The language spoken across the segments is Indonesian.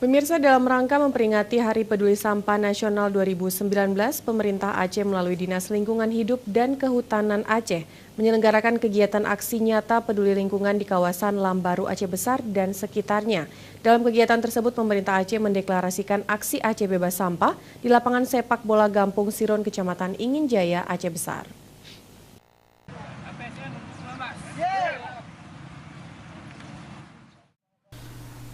Pemirsa, dalam rangka memperingati Hari Peduli Sampah Nasional 2019, pemerintah Aceh melalui Dinas Lingkungan Hidup dan Kehutanan Aceh menyelenggarakan kegiatan aksi nyata peduli lingkungan di kawasan Lambaru Aceh Besar dan sekitarnya. Dalam kegiatan tersebut, pemerintah Aceh mendeklarasikan aksi Aceh Bebas Sampah di lapangan sepak bola Gampung Siron, Kecamatan Ingin Jaya, Aceh Besar.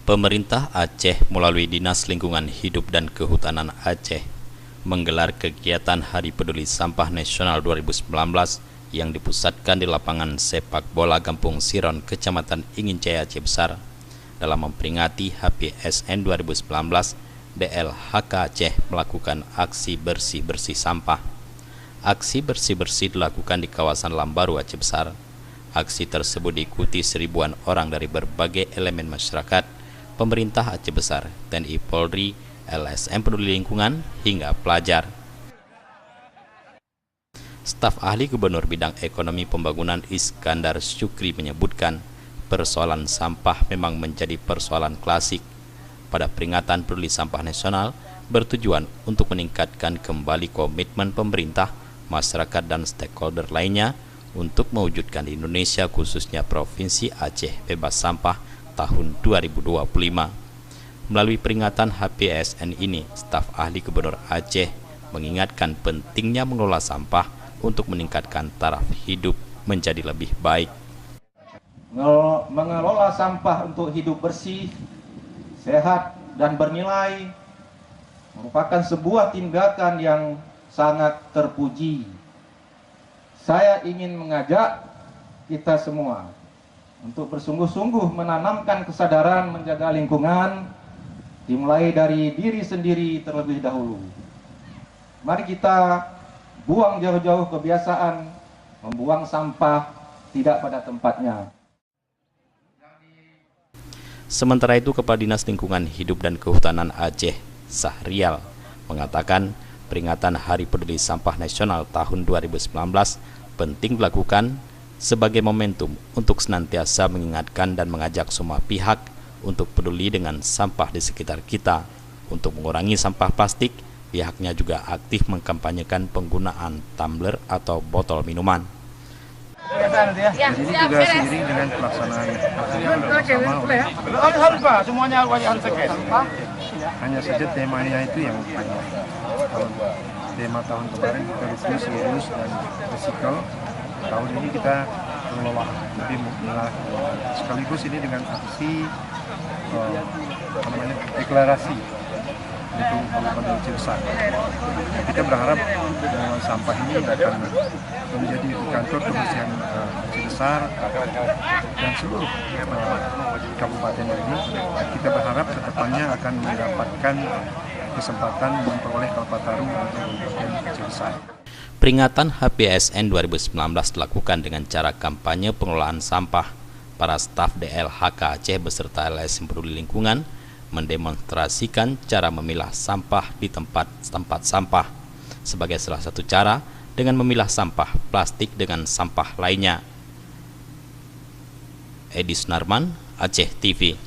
Pemerintah Aceh melalui Dinas Lingkungan Hidup dan Kehutanan Aceh menggelar kegiatan Hari Peduli Sampah Nasional 2019 yang dipusatkan di lapangan sepak bola Gampung Siron, Kecamatan Ingin Jaya, Aceh Besar. Dalam memperingati HPSN 2019, DLHK Aceh melakukan aksi bersih-bersih sampah. Aksi bersih-bersih dilakukan di kawasan Lambaru, Aceh Besar. Aksi tersebut diikuti seribuan orang dari berbagai elemen masyarakat, pemerintah Aceh Besar, TNI Polri, LSM Peduli Lingkungan, hingga pelajar. Staf Ahli Gubernur Bidang Ekonomi Pembangunan Iskandar Syukri menyebutkan persoalan sampah memang menjadi persoalan klasik. Pada peringatan Peduli Sampah Nasional bertujuan untuk meningkatkan kembali komitmen pemerintah, masyarakat, dan stakeholder lainnya untuk mewujudkan di Indonesia, khususnya Provinsi Aceh Bebas Sampah tahun 2025. Melalui peringatan HPSN ini, staf ahli Gubernur Aceh mengingatkan pentingnya mengelola sampah untuk meningkatkan taraf hidup menjadi lebih baik. Mengelola sampah untuk hidup bersih, sehat, dan bernilai merupakan sebuah tindakan yang sangat terpuji. Saya ingin mengajak kita semua untuk bersungguh-sungguh menanamkan kesadaran menjaga lingkungan, dimulai dari diri sendiri terlebih dahulu. Mari kita buang jauh-jauh kebiasaan membuang sampah tidak pada tempatnya. Sementara itu, Kepala Dinas Lingkungan Hidup dan Kehutanan Aceh, Sahrial, mengatakan peringatan Hari Peduli Sampah Nasional tahun 2019 penting dilakukan sebagai momentum untuk senantiasa mengingatkan dan mengajak semua pihak untuk peduli dengan sampah di sekitar kita. Untuk mengurangi sampah plastik, pihaknya juga aktif mengkampanyekan penggunaan tumbler atau botol minuman. Jadi ini juga seiring dengan pelaksanaan bersama semuanya hanya saja temanya itu yang tema tahun kemarin kita reduce, reuse, dan recycle. Tahun ini kita mengelola lebih sekaligus ini dengan aksi deklarasi untuk Kabupaten Aceh Besar. Kita berharap sampah ini akan menjadi kantor kebersihan Aceh Besar dan seluruh kabupaten ini. Kita berharap kedepannya akan mendapatkan kesempatan memperoleh Kalpataru untuk Kabupaten Aceh Besar. Peringatan HPSN 2019 dilakukan dengan cara kampanye pengelolaan sampah. Para staf DLHK Aceh beserta LSM Peduli Lingkungan mendemonstrasikan cara memilah sampah di tempat sampah sebagai salah satu cara dengan memilah sampah plastik dengan sampah lainnya. Edi Sunarman, Aceh TV.